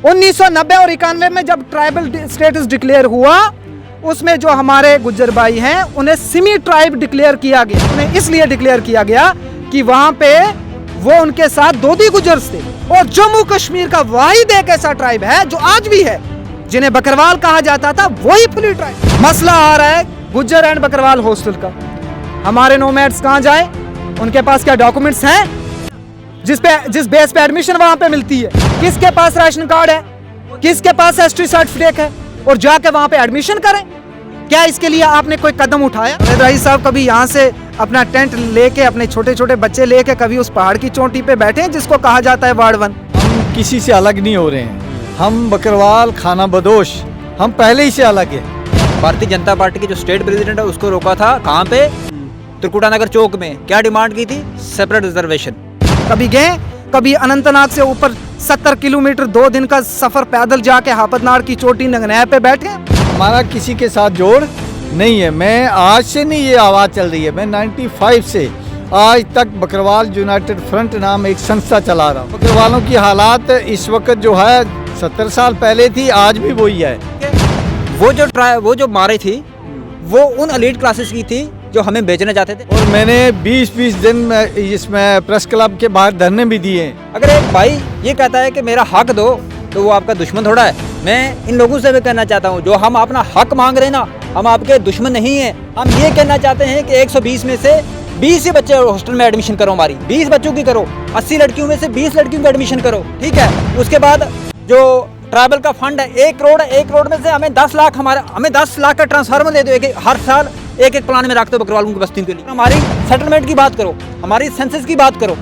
1990 और 91 में जब ट्राइबल स्टेटस डिक्लेयर हुआ, उसमें जो हमारे गुज्जर भाई हैं उन्हें सिमी ट्राइब डिक्लेयर किया गया। उन्हें इसलिए डिक्लेयर किया गया कि वहां पे वो उनके साथ दोदी गुज्जर थे। और जम्मू कश्मीर का वाहिद एक ऐसा ट्राइब है जो आज भी है, जिन्हें बकरवाल कहा जाता था, वही फुली ट्राइब। मसला आ रहा है गुज्जर एंड बकरवाल हॉस्टल का। हमारे नोमैड्स कहाँ जाए, उनके पास क्या डॉक्यूमेंट्स हैं जिस बेस पे एडमिशन वहां पे मिलती है? किसके पास राशन कार्ड है, किसके पास एसटी सर्टिफिकेट है, और जाके वहां पे एडमिशन करें? क्या इसके लिए आपने कोई कदम उठाया? रईस साहब कभी यहाँ से अपना टेंट लेके, अपने छोटे छोटे बच्चे लेके कभी उस पहाड़ की चोटी पे बैठे हैं जिसको कहा जाता है वार्ड 1? हम किसी से अलग नहीं हो रहे हैं। हम बकरवाल खाना बदोश, हम पहले ही से अलग है। भारतीय जनता पार्टी के जो स्टेट प्रेसिडेंट है उसको रोका था, कहाँ पे? त्रिकुटा नगर चौक में। क्या डिमांड की थी? Separate reservation. कभी गए, कभी अनंतनाग से ऊपर 70 किलोमीटर 2 दिन का सफर पैदल जाके हापतनार की चोटी नंगनैर पे बैठे? हमारा किसी के साथ जोड़ नहीं है। मैं आज से नहीं ये आवाज़ चल रही है, मैं 95 से आज तक बकरवाल यूनाइटेड फ्रंट नाम एक संस्था चला रहा हूँ। बकरवालों की हालात इस वक्त जो है 70 साल पहले थी, आज भी वही है। वो जो मारे थी वो उन एलीट क्लासेस की थी जो हमें बेचना चाहते थे। और मैंने 20-20 दिन में इसमें प्रेस क्लब के बाहर धरने भी दिए। अगर एक भाई ये कहता है कि मेरा हक दो, तो वो आपका दुश्मन थोड़ा है। मैं इन लोगों से भी कहना चाहता हूँ, जो हम अपना हक मांग रहे हैं ना, हम आपके दुश्मन नहीं हैं। हम ये कहना चाहते हैं कि 120 में से 20 ही बच्चे हॉस्टल में एडमिशन करो, हमारी 20 बच्चों की करो, 80 लड़कियों में से 20 लड़कियों की एडमिशन करो, ठीक है? उसके बाद जो ट्राइबल का फंड है 1 करोड़, 1 करोड़ में से हमें 10 लाख, हमें 10 लाख का ट्रांसफार्मर दे दो, हर साल एक प्लान में रखते हो बकरवालों की बस्तियों के लिए। हमारी सेटलमेंट की बात करो, हमारी सेंसस की बात करो।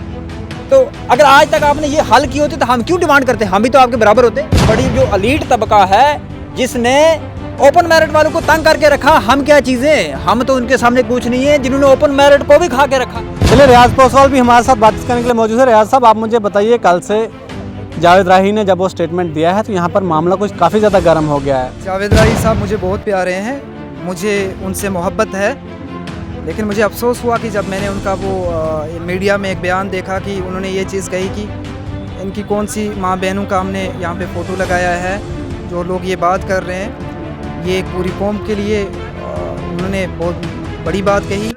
तो अगर आज तक आपने ये हल की होती तो हम क्यों डिमांड करते? हम भी तो आपके बराबर होते। बड़ी जो एलीट तबका है जिसने ओपन मेरिट वालों को तंग करके रखा, हम क्या चीजें? हम तो उनके सामने कुछ नहीं है जिन्होंने ओपन मेरिट को भी खा के रखा। चलिए, रियाज पोसवाल भी हमारे साथ बातचीत करने के लिए मौजूद है। रियाज साहब, आप मुझे बताइए, कल से जावेद राही ने जब वो स्टेटमेंट दिया है तो यहाँ पर मामला कुछ काफ़ी ज़्यादा गर्म हो गया है। जावेद राही साहब मुझे बहुत प्यारे हैं, मुझे उनसे मोहब्बत है, लेकिन मुझे अफसोस हुआ कि जब मैंने उनका वो मीडिया में एक बयान देखा कि उन्होंने ये चीज़ कही कि इनकी कौन सी माँ बहनों का हमने यहाँ पे फ़ोटो लगाया है। जो लोग ये बात कर रहे हैं, ये एक पूरी कौम के लिए उन्होंने बहुत बड़ी बात कही,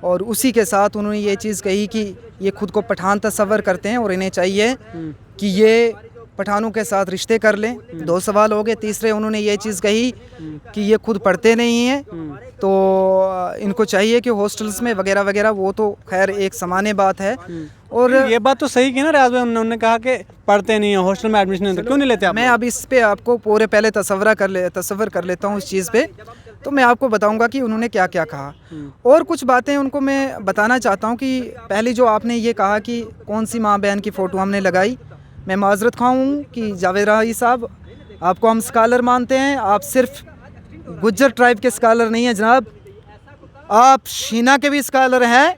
और उसी के साथ उन्होंने ये चीज़ कही कि ये खुद को पठान तस्वर करते हैं और इन्हें चाहिए कि ये पठानों के साथ रिश्ते कर लें। 2 सवाल हो गए। तीसरे, उन्होंने ये चीज़ कही कि ये खुद पढ़ते नहीं हैं, तो इनको चाहिए कि हॉस्टल्स में वगैरह वगैरह। वो तो खैर एक सामान्य बात है। और ये बात तो सही की ना रियाज भाई, उन्होंने कहा कि पढ़ते नहीं है, हॉस्टल में एडमिशन नहीं, क्यों नहीं लेते आप? मैं अब इस पे आपको पूरे पहले तस्वर कर लेता हूँ इस चीज़ पे, तो मैं आपको बताऊंगा कि उन्होंने क्या क्या कहा। और कुछ बातें उनको मैं बताना चाहता हूँ कि पहले जो आपने ये कहा कि कौन सी माँ बहन की फ़ोटो हमने लगाई, मैं माजरत खाऊँ कि जावेद राही साहब, आपको हम स्कॉलर मानते हैं, आप सिर्फ गुज्जर ट्राइब के स्कॉलर नहीं हैं जनाब, आप शीना के भी स्कॉलर हैं,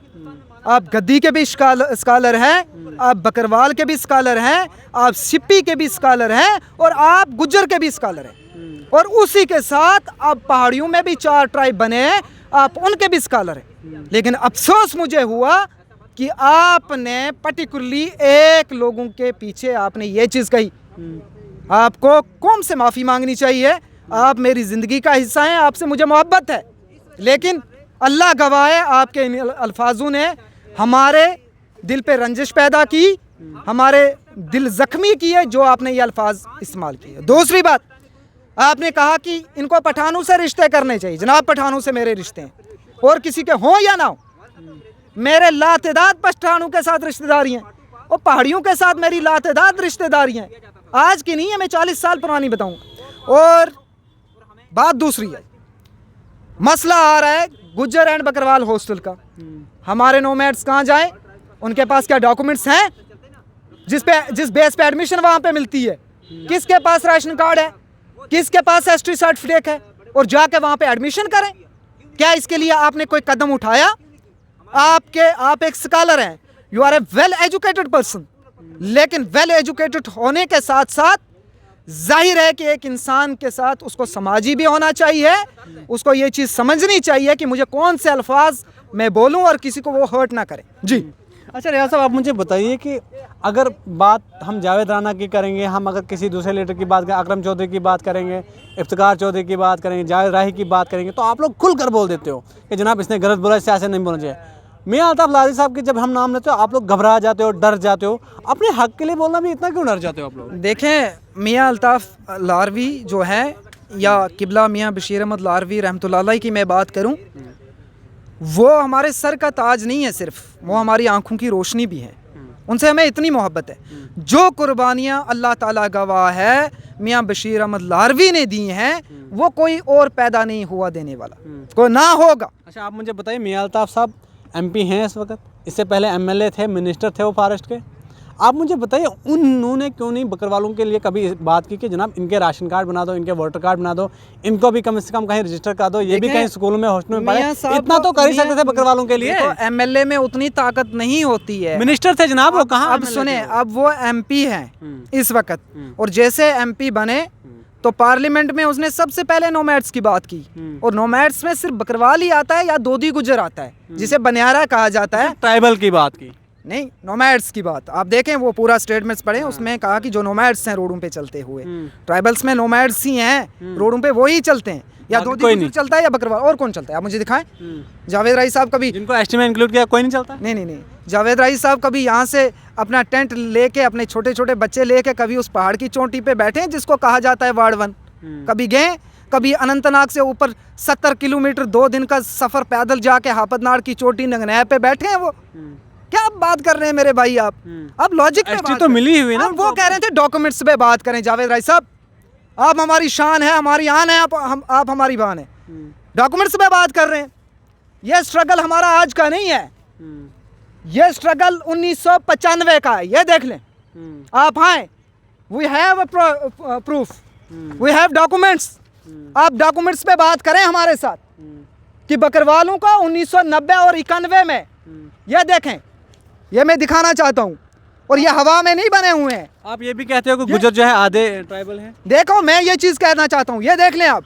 आप गद्दी के भी स्कॉलर हैं, आप बकरवाल के भी स्कॉलर हैं, आप सिप्पी के भी स्कॉलर हैं, और आप गुज्जर के भी स्कॉलर हैं। और उसी के साथ आप पहाड़ियों में भी 4 ट्राइब बने हैं, आप उनके भी स्कॉलर हैं। लेकिन अफसोस मुझे हुआ कि आपने पर्टिकुलरली एक लोगों के पीछे आपने ये चीज़ कही। आपको कौम से माफ़ी मांगनी चाहिए। आप मेरी ज़िंदगी का हिस्सा हैं, आपसे मुझे मोहब्बत है, लेकिन अल्लाह गवाह है, आपके इन अल्फाजों ने हमारे दिल पे रंजिश पैदा की, हमारे दिल ज़ख्मी किए, जो आपने ये अल्फाज इस्तेमाल किए। दूसरी बात, आपने कहा कि इनको पठानों से रिश्ते करने चाहिए। जनाब, पठानों से मेरे रिश्ते हैं, और किसी के हों या ना हो, मेरे लातेदाद पठानों के साथ रिश्तेदारी हैं, और पहाड़ियों के साथ मेरी लातेदाद रिश्तेदारी हैं। आज की नहीं है, मैं 40 साल पुरानी बताऊँ। और बात दूसरी है, मसला आ रहा है गुज्जर एंड बकरवाल हॉस्टल का। हमारे नोमैड्स कहाँ जाए, उनके पास क्या डॉक्यूमेंट्स हैं जिस बेस पे एडमिशन वहाँ पे मिलती है? किसके पास राशन कार्ड है, किसके पास एसटी सर्टिफिकेट है, और जाके वहाँ पे एडमिशन करें? क्या इसके लिए आपने कोई कदम उठाया? आप एक स्कॉलर हैं, you are a well educated person, लेकिन वेल एजुकेटेड होने के साथ साथ जाहिर है कि एक इंसान के साथ उसको समाजी भी होना चाहिए, उसको ये चीज़ समझनी चाहिए कि मुझे कौन से अल्फाज मैं बोलूं और किसी को वो हर्ट ना करे। जी, अच्छा रियाज साहब, आप मुझे बताइए कि अगर बात हम जावेद राना की करेंगे, हम अगर किसी दूसरे लीडर की बात करें, अकरम चौधरी की बात करेंगे, इफ्तिकार चौधरी की बात करेंगे, जावेद राही की बात करेंगे, तो आप लोग खुलकर बोल देते हो कि जनाब इसने गलत बोला, इससे ऐसे नहीं बोलना चाहिए। मियां अल्ताफ लारी साहब के जब हम नाम लेते हो आप लोग घबरा जाते हो, डर जाते हो। अपने हक के लिए बोलना भी इतना क्यों डर जाते हो आप लोग? देखें, मियाँ अल्ताफ़ लारवी जो है, या किबला मियाँ बशीर अहमद लारवी रहमतुल्लाह अलैह की मैं बात करूं, वो हमारे सर का ताज नहीं है, सिर्फ वो हमारी आंखों की रोशनी भी है। उनसे हमें इतनी मोहब्बत है। जो कुर्बानियाँ अल्लाह ताला गवाह है मियाँ बशीर अहमद लारवी ने दी हैं, वो कोई और पैदा नहीं हुआ देने वाला, कोई ना होगा। अच्छा आप मुझे बताइए, मियां अल्ताफ साहब एमपी हैं इस वक्त, इससे पहले एमएलए थे, मिनिस्टर थे वो फॉरेस्ट के। आप मुझे बताइए उन्होंने क्यों नहीं बकरवालों के लिए कभी बात की कि जनाब इनके राशन कार्ड बना दो, इनके वोटर कार्ड बना दो, इनको भी कम से कम कहीं रजिस्टर कर दो, ये भी कहीं स्कूलों में हॉस्टल में पढ़े। इतना तो कर ही सकते थे बकरवालों के लिए। एमएलए में उतनी ताकत नहीं होती है। मिनिस्टर थे जनाब वो, कहाँ? अब सुने, अब वो एमपी हैं इस वक्त, और जैसे एमपी बने तो पार्लियामेंट में उसने सबसे पहले नोमैड्स की बात की, और नोमैड्स में सिर्फ बकरवाल ही आता है या दोदी गुजर आता है, जिसे बनियारा कहा जाता है। ट्राइबल की बात की नहीं, नोमैड्स की बात आप देखें, वो पूरा स्टेटमेंट्स पढ़ें, उसमें कहा कि जो नोमैड्स हैं रोडों पे चलते हुए, ट्राइबल्स में नोमैड्स ही हैं, रोडों पे वो ही चलते हैं, या दो दिन चलता है या बकरवाल, और कौन चलता है आप मुझे दिखाएं। जावेद राही साहब कभी, जिनको एसटी में इंक्लूड किया, कोई नहीं चलता? नहीं, जावेद राही साहब कभी यहाँ से अपना टेंट लेके, अपने छोटे छोटे बच्चे लेके कभी उस पहाड़ की चोटी पे बैठे हैं जिसको कहा जाता है वार्ड 1, कभी गए? कभी अनंतनाग से ऊपर 70 किलोमीटर 2 दिन का सफर पैदल जाके हापतनाड़ की चोटी नगनैब पे बैठे हैं वो? क्या बात कर रहे हैं मेरे भाई आप? अब लॉजिक पे बात तो मिली हुई ना। वो कह रहे थे डॉक्यूमेंट्स पे बात करें। जावेद राही साहब, आप हमारी शान है, हमारी आन है, आप हमारी बान है, डॉक्यूमेंट्स पे बात कर रहे हैं। ये स्ट्रगल हमारा आज का नहीं है, ये स्ट्रगल 1995 का है, ये देख लें आप। आए, we have proof, we have documents. आप डॉक्यूमेंट्स पे बात करें हमारे साथ कि बकरवालों का 1990 और 91 में, ये देखें, ये मैं दिखाना चाहता हूँ, और ये हवा में नहीं बने हुए हैं। आप ये भी कहते हो कि गुजर जो है आधे ट्राइबल हैं। देखो, मैं ये चीज़ कहना चाहता हूँ, ये देख लें आप।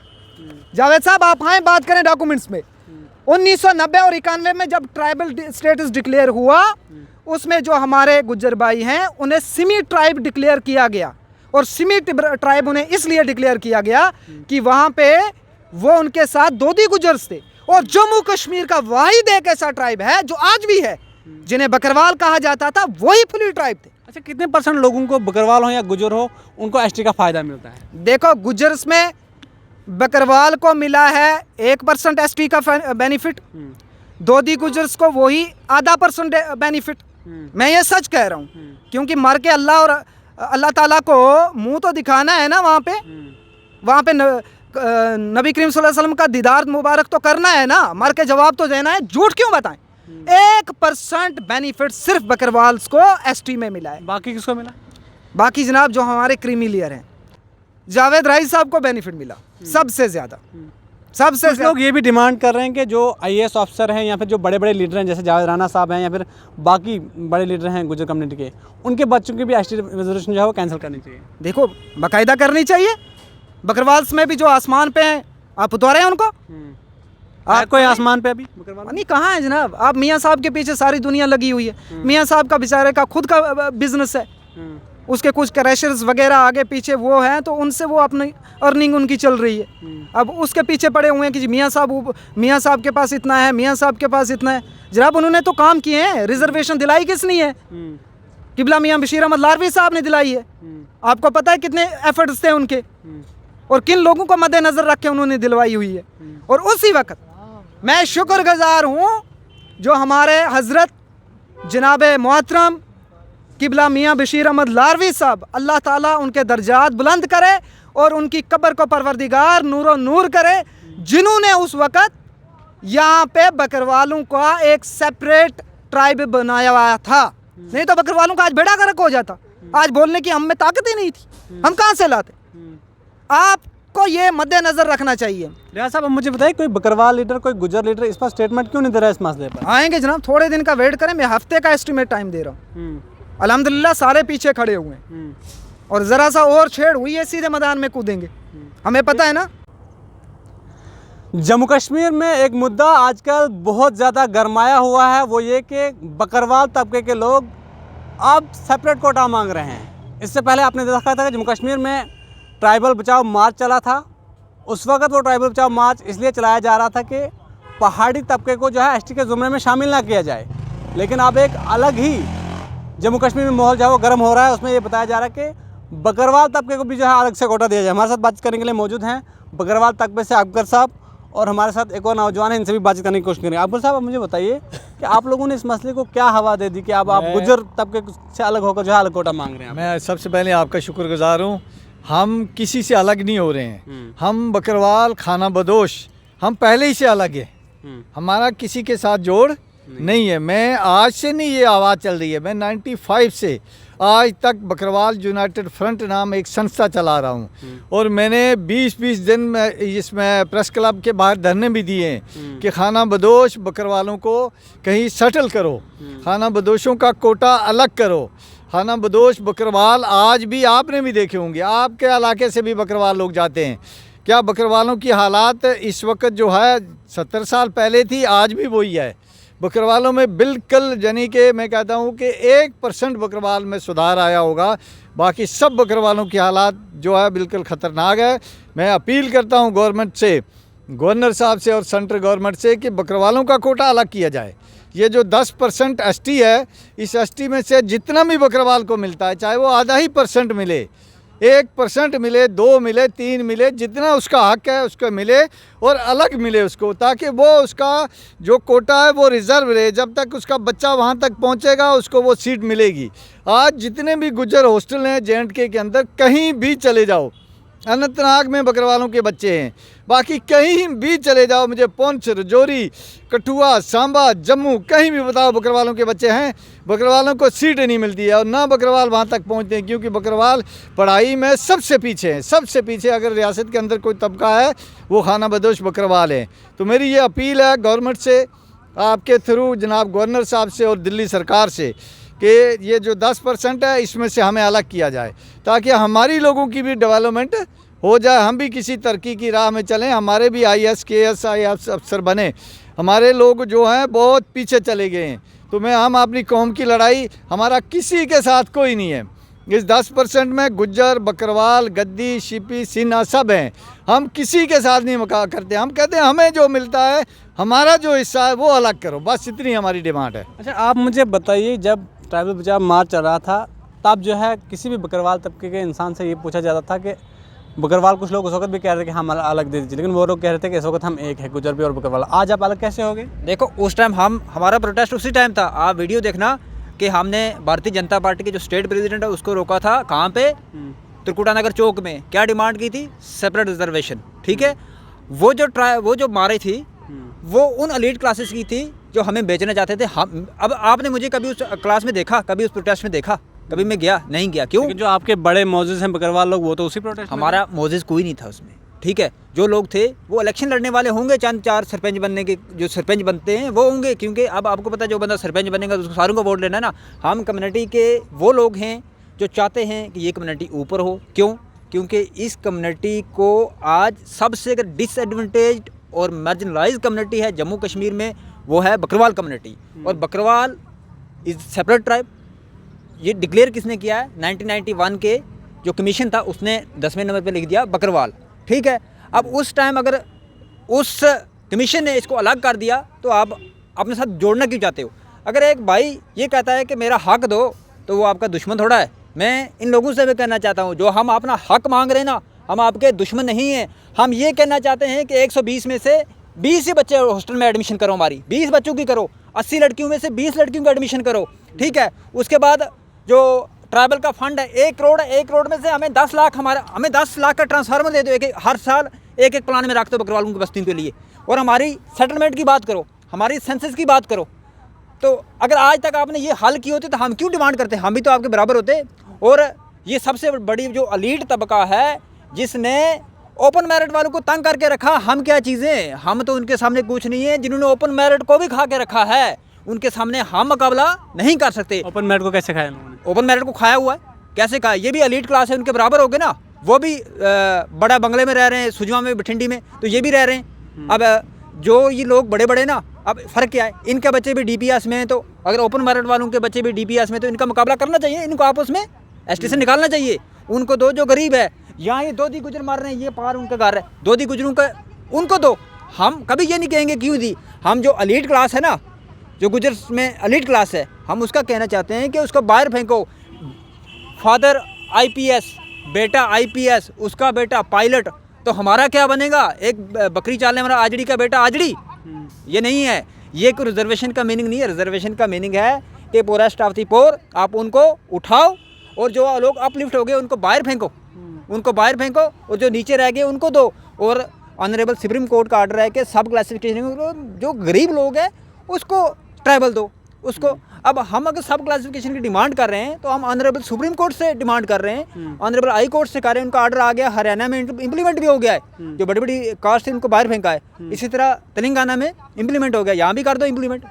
जावेद साहब, आप आए, बात करें डॉक्यूमेंट्स में। 1990 और 91 में जब ट्राइबल स्टेटस डिक्लेयर हुआ, उसमें जो हमारे गुज्जर भाई हैं उन्हें सिमी ट्राइब डिक्लेयर किया गया, और सिमी ट्राइब उन्हें इसलिए डिक्लेयर किया गया कि वहाँ पे वो उनके साथ दोदी गुजर्स थे। और जम्मू कश्मीर का वाहिद एक ऐसा ट्राइब है जो आज भी है, जिन्हें बकरवाल कहा जाता था, वही फुली ट्राइब थे। अच्छा, कितने % लोगों को, बकरवाल हो या गुजर हो, उनको एसटी का फ़ायदा मिलता है? देखो, गुजर्स में बकरवाल को मिला है 1% एसटी का बेनिफिट, दोदी गुजर्स को वही आधा % बेनिफिट। मैं ये सच कह रहा हूँ, क्योंकि मर के अल्लाह ताला को मुंह तो दिखाना है ना, वहाँ पे नबी करीम सल्लल्लाहु अलैहि वसल्लम का दीदार मुबारक तो करना है ना, मर के जवाब तो देना है। झूठ क्यों बताएं? 1% बेनिफिट सिर्फ बकरवाल्स को एसटी में मिला है। बाकी किसको मिला? बाकी जनाब जो हमारे क्रीमिलियर हैं, जावेद राही साहब को बेनिफिट मिला सबसे ज़्यादा, सबसे कुछ लोग ये भी डिमांड कर रहे हैं कि जो IAS ऑफिसर हैं या फिर जो बड़े बड़े लीडर हैं, जैसे जावेद राना साहब हैं या फिर बाकी बड़े लीडर हैं गुजर कम्युनिटी के, उनके बच्चों की भी एसटी रिजर्वेशन जो है वो कैंसिल करनी चाहिए। देखो, बाकायदा करनी चाहिए। बकरवाल्स में भी जो आसमान पे हैं, आप उतार रहे हैं उनको? आप कोई आसमान पे अभी बकरवाल नहीं, कहाँ है जनाब? आप मियाँ साहब के पीछे सारी दुनिया लगी हुई है। मियाँ साहब का बेचारे का खुद का बिजनेस है, उसके कुछ क्रैशर्स वगैरह आगे पीछे वो हैं, तो उनसे वो अपनी अर्निंग उनकी चल रही है। अब उसके पीछे पड़े हुए हैं कि मियाँ साहब के पास इतना है, मियाँ साहब के पास इतना है। जनाब, उन्होंने तो काम किए हैं। रिजर्वेशन दिलाई किसने है? किबला मियाँ बशीर अहमद लारवी साहब ने दिलाई है। आपको पता है कितने एफर्ट्स थे उनके, और किन लोगों को मद्देनजर रख के उन्होंने दिलवाई हुई है। और उसी वक्त मैं शुक्रगुजार हूँ जो हमारे हज़रत जनाब मोहतरम किबला मियाँ बशीर अहमद लारवी साहब, अल्लाह ताला उनके दर्जात बुलंद करे और उनकी कब्र को परवरदिगार नूरो नूर करे, जिन्होंने उस वक़्त यहाँ पे बकरवालों का एक सेपरेट ट्राइब बनाया हुआ था। नहीं तो बकरवालों का आज बेड़ा गर्क हो जाता। आज बोलने की हम में ताकत ही नहीं थी, हम कहाँ से लाते? आपको ये मद्देनजर रखना चाहिए। रियाज साहब, अब मुझे बताइए, कोई बकरवाल लीडर, कोई गुजर लीडर इस पर स्टेटमेंट क्यों नहीं दे रहा है इस मसले पर? आएंगे जनाब, थोड़े दिन का वेट करें, मैं हफ्ते का एस्टिमेट टाइम दे रहा हूँ। अल्हम्दुलिल्लाह सारे पीछे खड़े हुए हैं, और ज़रा सा और छेड़ हुई है सीधे मैदान में कूदेंगे, हमें पता है ना। जम्मू कश्मीर में एक मुद्दा आजकल बहुत ज़्यादा गरमाया हुआ है, वो ये कि बकरवाल तबके के लोग अब सेपरेट कोटा मांग रहे हैं। इससे पहले आपने देखा था कि जम्मू कश्मीर में ट्राइबल बचाओ मार्च चला था। उस वक्त वो ट्राइबल बचाओ मार्च इसलिए चलाया जा रहा था कि पहाड़ी तबके को जो है एसटी के ज़ुमरे में शामिल ना किया जाए। लेकिन अब एक अलग ही जम्मू कश्मीर में माहौल जो है वो गर्म हो रहा है। उसमें ये बताया जा रहा है कि बकरवाल तबके को भी जो है अलग से कोटा दिया जाए। हमारे साथ बातचीत करने के लिए मौजूद हैं बकरवाल तबके से अकबर साहब, और हमारे साथ एक और नौजवान है, इनसे भी बातचीत करने की कोशिश करेंगे। अकबर साहब, आप मुझे बताइए कि आप लोगों ने इस मसले को क्या हवा दे दी कि अब आप गुजर तबके से अलग होकर जो है अलग कोटा मांग रहे हैं? मैं सबसे पहले आपका शुक्रगुजार हूँ। हम किसी से अलग नहीं हो रहे हैं। हम बकरवाल खाना बदोश हम पहले ही से अलग है। हमारा किसी के साथ जोड़ नहीं है। मैं आज से नहीं ये आवाज़ चल रही है, मैं 95 से आज तक बकरवाल यूनाइटेड फ्रंट नाम एक संस्था चला रहा हूँ। और मैंने 20-20 दिन में इसमें प्रेस क्लब के बाहर धरने भी दिए हैं कि खाना बदोश बकरवालों को कहीं सेटल करो, खाना बदोशों का कोटा अलग करो। खाना बदोश बकरवाल आज भी आपने भी देखे होंगे, आपके इलाके से भी बकरवाल लोग जाते हैं। क्या बकरवालों की हालात इस वक्त जो है 70 साल पहले थी, आज भी वही है। बकरवालों में बिल्कुल यानी कि मैं कहता हूँ कि 1% बकरवाल में सुधार आया होगा, बाकी सब बकरवालों की हालात जो है बिल्कुल ख़तरनाक है। मैं अपील करता हूँ गवर्नमेंट से, गवर्नर साहब से और सेंट्रल गवर्नमेंट से कि बकरवालों का कोटा अलग किया जाए। ये जो 10% एसटी है, इस एसटी में से जितना भी बकरवाल को मिलता है, चाहे वो आधा ही % मिले, 1% मिले, 2 मिले, 3 मिले, जितना उसका हक है उसको मिले और अलग मिले उसको, ताकि वो उसका जो कोटा है वो रिज़र्व रहे। जब तक उसका बच्चा वहाँ तक पहुँचेगा उसको वो सीट मिलेगी। आज जितने भी गुज्जर हॉस्टल हैं J&K के अंदर, कहीं भी चले जाओ, अनंतनाग में बकरवालों के बच्चे हैं, बाकी कहीं भी चले जाओ, मुझे पुंछ, राजौरी, कठुआ, सांबा, जम्मू, कहीं भी बताओ बकरवालों के बच्चे हैं। बकरवालों को सीट नहीं मिलती है और ना बकरवाल वहाँ तक पहुँचते हैं, क्योंकि बकरवाल पढ़ाई में सबसे पीछे हैं। सबसे पीछे अगर रियासत के अंदर कोई तबका है वो खाना बदोश बकरवाल है। तो मेरी ये अपील है गवर्नमेंट से, आपके थ्रू जनाब गवर्नर साहब से और दिल्ली सरकार से, कि ये जो 10% है इसमें से हमें अलग किया जाए, ताकि हमारी लोगों की भी डेवलपमेंट हो जाए, हम भी किसी तरक्की की राह में चलें, हमारे भी IAS KS IAS अफसर बने। हमारे लोग जो हैं बहुत पीछे चले गए हैं। तो हम अपनी कौम की लड़ाई, हमारा किसी के साथ कोई नहीं है। इस 10% में गुज्जर, बकरवाल, गद्दी, शिपी, सिन्हा सब हैं। हम किसी के साथ नहीं मुकाबला करते। हम कहते हैं हमें जो मिलता है, हमारा जो हिस्सा है वो अलग करो, बस इतनी हमारी डिमांड है। अच्छा, आप मुझे बताइए, जब ट्राइबल बचाओ मार्च चल रहा था तब जो है किसी भी बकरवाल तबके के इंसान से ये पूछा जाता था कि बकरवाल, कुछ लोग उस वक्त भी कह रहे थे कि हम अलग दे दीजिए, लेकिन वो लोग कह रहे थे कि इस वक्त हम एक है, गुजर भी और बकरवाल। आज आप अलग कैसे हो गए? देखो, उस टाइम हमारा प्रोटेस्ट उसी टाइम था। आप वीडियो देखना कि हमने भारतीय जनता पार्टी के जो स्टेट प्रेसिडेंट है उसको रोका था। कहाँ पे? त्रिकुटा नगर चौक में। क्या डिमांड की थी? Separate reservation. ठीक है। वो जो मारे थी वो उन एलीट क्लासेस की थी जो हमें बेचना चाहते थे। हम अब आपने मुझे कभी उस क्लास में देखा, कभी उस प्रोटेस्ट में देखा? कभी मैं गया नहीं गया। क्यों? जो आपके बड़े मौजूद हैं बकरवाल लोग, वो तो उसी प्रोटेस्ट में। हमारा मौजूद कोई नहीं था उसमें। ठीक है। जो लोग थे वो इलेक्शन लड़ने वाले होंगे, चंद 4 सरपंच बनने के, जो सरपंच बनते हैं वो होंगे, क्योंकि अब आपको पता है जो बंदा सरपंच बनेगा तो उसको सारों को वोट लेना है ना। हम कम्युनिटी के वो लोग हैं जो चाहते हैं कि ये कम्युनिटी ऊपर हो। क्यों? क्योंकि इस कम्युनिटी को आज सबसे अगर डिसएडवांटेज्ड और मार्जिनलाइज कम्युनिटी है जम्मू कश्मीर में, वो है बकरवाल कम्युनिटी। और बकरवाल इज सेपरेट ट्राइब। ये डिक्लेयर किसने किया है? 1991 के जो कमीशन था उसने 10वें नंबर पे लिख दिया बकरवाल। ठीक है। अब उस टाइम अगर उस कमीशन ने इसको अलग कर दिया तो आप अपने साथ जोड़ना क्यों चाहते हो? अगर एक भाई ये कहता है कि मेरा हक दो, तो वो आपका दुश्मन थोड़ा है। मैं इन लोगों से भी कहना चाहता हूँ, जो हम अपना हक मांग रहे हैं ना, हम आपके दुश्मन नहीं हैं। हम ये कहना चाहते हैं कि 120 में से 20 ही बच्चे हॉस्टल में एडमिशन करो, हमारी 20 बच्चों की करो, 80 लड़कियों में से 20 लड़कियों का एडमिशन करो। ठीक है। उसके बाद जो ट्राइबल का फंड है 1 करोड़ है, 1 करोड़ में से हमें 10 लाख, हमें 10 लाख का ट्रांसफार्मर दे दो, हर साल एक प्लान में रखते हो बकरवालों की बस्तियों के लिए। और हमारी सेटलमेंट की बात करो, हमारी सेंसस की बात करो। तो अगर आज तक आपने ये हल किए होते तो हम क्यों डिमांड करते? हम भी तो आपके बराबर होते। और ये सबसे बड़ी जो एलीट तबका है जिसने ओपन मेरिट वालों को तंग करके रखा, हम क्या चीज़ें? हम तो उनके सामने कुछ नहीं है। जिन्होंने ओपन मेरिट को भी खा के रखा है, उनके सामने हम मुकाबला नहीं कर सकते। ओपन मेरिट को कैसे खाया उन्होंने? ओपन मेरिट को खाया हुआ है। कैसे खाया? ये भी एलीट क्लास है, उनके बराबर हो गए ना। वो भी बड़ा बंगले में रह रहे हैं, सुजमा में, बठिंडी में, तो ये भी रह रहे हैं। अब जो ये लोग बड़े बड़े ना, अब फ़र्क क्या है, इनके बच्चे भी DPS में हैं, तो अगर ओपन मेरिट वालों के बच्चे भी DPS में, तो इनका मुकाबला करना चाहिए, इनको आपस में ST से निकालना चाहिए। उनको दो जो गरीब है, यहाँ ये दो दी गुजर मार रहे हैं, ये पार उनका घर है, दो दी गुजरों का उनको दो। हम कभी ये नहीं कहेंगे क्यों दी, हम जो एलीट क्लास है ना, जो गुजर में एलीट क्लास है, हम उसका कहना चाहते हैं कि उसको बाहर फेंको। फादर IPS, बेटा IPS, उसका बेटा पायलट, तो हमारा क्या बनेगा? एक बकरी चालने वाला आजड़ी का बेटा आजड़ी। ये नहीं है, ये कोई रिजर्वेशन का मीनिंग नहीं है। रिजर्वेशन का मीनिंग है कि पोरेस्ट ऑफ द पोर, आप उनको उठाओ और जो लोग अपलिफ्ट हो गए उनको बाहर फेंको, उनको बाहर फेंको, और जो नीचे रह गए उनको दो। और ऑनरेबल सुप्रीम कोर्ट का आर्डर है कि सब क्लासिफिकेशन जो गरीब लोग हैं उसको ट्राइबल दो उसको। अब हम अगर सब क्लासिफिकेशन की डिमांड कर रहे हैं तो हम ऑनरेबल सुप्रीम कोर्ट से डिमांड कर रहे हैं, ऑनरेबल हाई कोर्ट से कर रहे हैं, उनका आर्डर आ गया, हरियाणा में इम्प्लीमेंट भी हो गया है, जो बड़ी बड़ी कास्ट थी उनको बाहर फेंका है, इसी तरह तेलंगाना में इम्प्लीमेंट हो गया, यहाँ भी कर दो इम्प्लीमेंट।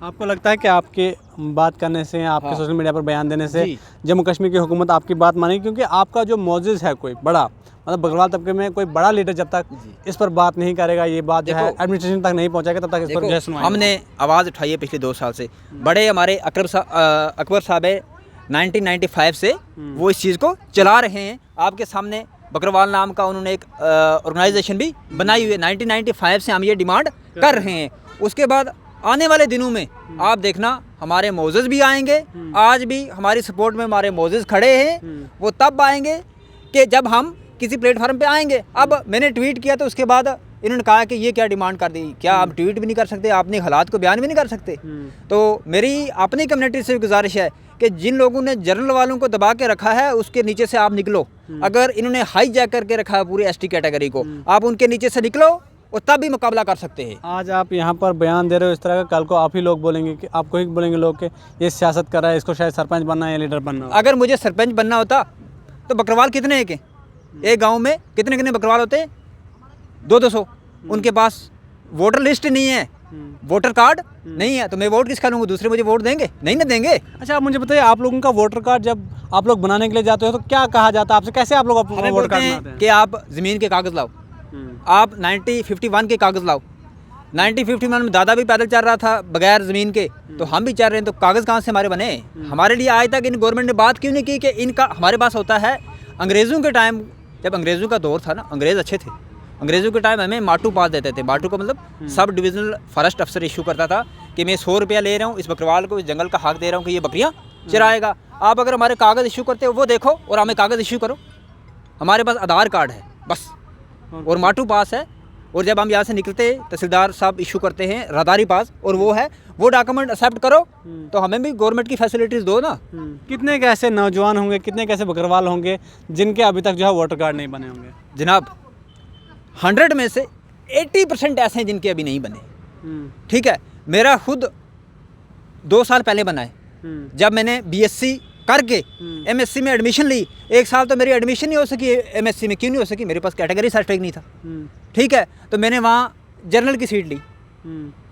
आपको लगता है कि आपके बात करने से, आपके सोशल मीडिया पर बयान देने से जम्मू कश्मीर की हुकूमत आपकी बात मानेगी? क्योंकि आपका जो मौजूद है कोई बड़ा, मतलब बकरवाल तबके में कोई बड़ा लीडर जब तक इस पर बात नहीं करेगा, ये बात जो है एडमिनिस्ट्रेशन तक नहीं पहुंचाएगा, तब तक इस पर जो है सुनवाई। हमने आवाज़ उठाई है पिछले 2 साल से, बड़े हमारे अकबर साहब है 1995 से वो इस चीज़ को चला रहे हैं। आपके सामने बकरवाल नाम का उन्होंने एक ऑर्गेनाइजेशन भी बनाई हुई है। 1995 से हम ये डिमांड कर रहे हैं। उसके बाद आने वाले दिनों में आप देखना हमारे मोजेस भी आएंगे, आज भी हमारी सपोर्ट में हमारे मोजेस खड़े हैं, वो तब आएंगे कि जब हम किसी प्लेटफार्म पे आएंगे। अब मैंने ट्वीट किया तो उसके बाद इन्होंने कहा कि ये क्या डिमांड कर दी, क्या आप ट्वीट भी नहीं कर सकते, आपने हालात को बयान भी नहीं कर सकते। तो मेरी अपनी कम्युनिटी से गुजारिश है कि जिन लोगों ने जनरल वालों को दबा के रखा है उसके नीचे से आप निकलो। अगर इन्होंने हाई जैक करके रखा है पूरी ST कैटेगरी को, आप उनके नीचे से निकलो और तब भी मुकाबला कर सकते हैं। आज आप यहाँ पर बयान दे रहे हो इस तरह का, कल को आप ही लोग बोलेंगे कि आपको ही बोलेंगे लोग कि ये सियासत कर रहा है, इसको शायद सरपंच बनना है या लीडर बनना है। अगर मुझे सरपंच बनना होता तो बकरवाल कितने हैं के एक गांव में कितने कितने बकरवाल होते हैं? 200। उनके पास वोटर लिस्ट नहीं है, वोटर कार्ड नहीं है, तो मैं वोट किसका लूँगा? दूसरे मुझे वोट देंगे? नहीं ना देंगे। अच्छा, आप मुझे बताइए, आप लोगों का वोटर कार्ड जब आप लोग बनाने के लिए जाते हो तो क्या कहा जाता है आपसे? कैसे आप लोग अपना वोटर कार्ड बनाते हैं? कि आप ज़मीन के कागज़ लाओ, आप 1951 के कागज़ लाओ। 1951 में दादा भी पैदल चल रहा था बगैर ज़मीन के, तो हम भी चल रहे हैं, तो कागज़ कहाँ से हमारे बने? हमारे लिए आज तक इन गवर्नमेंट ने बात क्यों नहीं की कि इनका हमारे पास होता है? अंग्रेज़ों के टाइम, जब अंग्रेज़ों का दौर था ना, अंग्रेज़ अच्छे थे। अंग्रेज़ों के टाइम हमें माटू पास देते थे। माटू का मतलब सब डिविजनल फॉरेस्ट अफसर इशू करता था कि मैं 100 रुपया ले रहा हूँ, इस बकरवाल को, इस जंगल का हक दे रहा हूँ कि ये बकरियाँ चराएगा। आप अगर हमारे कागज़ इशू करते हो वो देखो और हमें कागज़ इशू करो। हमारे पास आधार कार्ड है बस, और माटू पास है, और जब हम यहाँ से निकलते तहसीलदार साहब इशू करते हैं राहदारी पास, और वो है, वो डॉक्यूमेंट एक्सेप्ट करो तो हमें भी गवर्नमेंट की फैसिलिटीज़ दो ना। कितने कैसे नौजवान होंगे, कितने कैसे बकरवाल होंगे जिनके अभी तक जो है वोटर कार्ड नहीं बने होंगे? जनाब 100 में से 80% ऐसे हैं जिनके अभी नहीं बने। ठीक है, मेरा खुद 2 साल पहले बना है, जब मैंने BSc करके MSc में एडमिशन ली। 1 साल तो मेरी एडमिशन नहीं हो सकी MSc में। क्यों नहीं हो सकी? मेरे पास कैटेगरी सर्टिफिकेट नहीं था। ठीक है, तो मैंने वहाँ जनरल की सीट ली।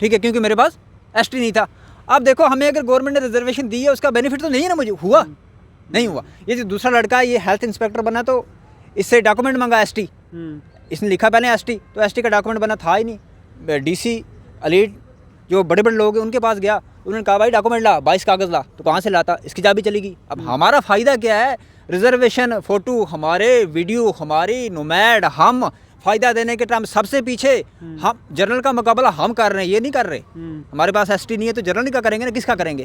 ठीक है, क्योंकि मेरे पास ST नहीं था। अब देखो, हमें अगर गवर्नमेंट ने रिजर्वेशन दी है उसका बेनिफिट तो नहीं है ना मुझे, हुआ नहीं हुआ। ये जो दूसरा लड़का ये हेल्थ इंस्पेक्टर बना तो इससे डॉक्यूमेंट मांगा ST, इसने लिखा पहले ST, तो ST का डॉक्यूमेंट बना था ही नहीं। DC एलीट जो बड़े बड़े लोग हैं उनके पास गया, उन्होंने कहा भाई डॉक्यूमेंट ला, 22 कागज़ ला, तो कहाँ से लाता? इसकी चाबी चली गई। अब हमारा फ़ायदा क्या है? रिजर्वेशन, फ़ोटो हमारे, वीडियो हमारी, नोमैड हम, फ़ायदा देने के टाइम सबसे पीछे। हम जनरल का मुकाबला हम कर रहे हैं, ये नहीं कर रहे। हमारे पास ST नहीं है तो जनरल का करेंगे ना, किसका करेंगे?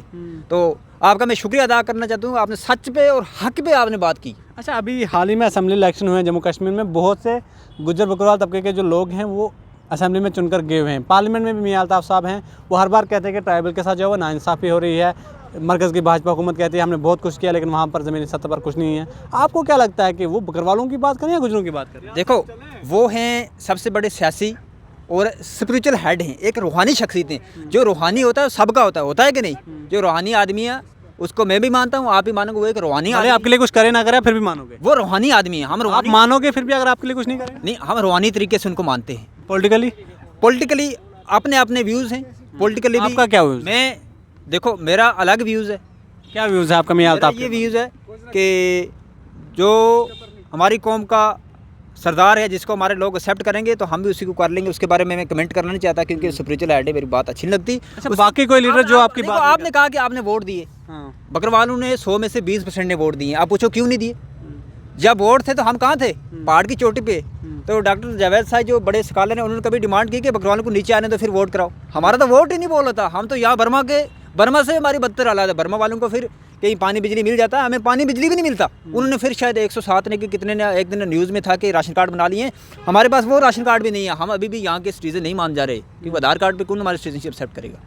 तो आपका मैं शुक्रिया अदा करना चाहता हूँ, आपने सच पे और हक पे आपने बात की। अच्छा, अभी हाल ही में असेंबली इलेक्शन हुए हैं जम्मू कश्मीर में, बहुत से गुज्जर बकरवाल तबके के जो लोग हैं वो असेंबली में चुनकर गए हुए हैं। पार्लियामेंट में भी मियां अल्ताफ़ साहब हैं, वो हर बार कहते हैं कि ट्राइबल के साथ जो है वो नाइंसाफ़ी हो रही है। मरकज़ की भाजपा हुकूमत कहती है हमने बहुत कुछ किया लेकिन वहाँ पर ज़मीनी सतह पर कुछ नहीं है। आपको क्या लगता है कि वो बकरवालों की बात करें या गुजरों की बात करें? देखो, वो हैं सबसे बड़े सियासी और स्पिरिचुअल हेड हैं, एक रूहानी शख्सियत हैं। जो रूहानी होता है सबका होता है कि नहीं? जो रूहानी आदमी है उसको मैं भी मानता हूँ, आप भी मानोगे, वो एक रूहानी आदमी। आपके लिए कुछ करे ना करे फिर भी मानोगे? वो रूहानी आदमी है। हम आप मानोगे फिर भी अगर आपके लिए कुछ नहीं करें? नहीं, हम रूहानी तरीके से उनको मानते हैं। पॉलिटिकली अपने अपने व्यूज़ हैं। पॉलिटिकली भी आपका क्या व्यूज़? मैं देखो, मेरा अलग व्यूज़ है। क्या व्यूज़ है आपका? मियां अल्ताफ़ ये व्यूज़ है कि जो हमारी कौम का सरदार है जिसको हमारे लोग एक्सेप्ट करेंगे तो हम भी उसी को कर लेंगे। उसके बारे में मैं कमेंट करना नहीं चाहता क्योंकि स्पिरिचुअल आइडिया मेरी बात अच्छी नहीं लगती। अच्छा, बाकी कोई लीडर जो आपकी देखो, बात आपने कहा कि आपने वोट दिए, हाँ। बकरवालों ने 100 में से 20% ने वोट दिए, आप पूछो क्यों नहीं दिए? जब वोट थे तो हम कहाँ थे? पहाड़ की चोटी पे। तो डॉक्टर जावेद साहब जो बड़े स्कॉलर हैं उन्होंने कभी डिमांड की कि बकरवालों को नीचे आने तो फिर वोट कराओ। हमारा तो वोट ही नहीं बोला था। हम तो यहाँ बर्मा से हमारी बदतर हालात है। बर्मा वालों को फिर कहीं पानी बिजली मिल जाता है, हमें पानी बिजली भी नहीं मिलता। उन्होंने फिर शायद 107 ने कि कितने ने एक दिन न्यूज़ में था कि राशन कार्ड बना लिए। हमारे पास वो राशन कार्ड भी नहीं है। हम अभी भी यहाँ के सिटीजन नहीं मान जा रहे क्योंकि आधार कार्ड पे कौन हमारे सिटीजनशिप एक्सेप्ट करेगा।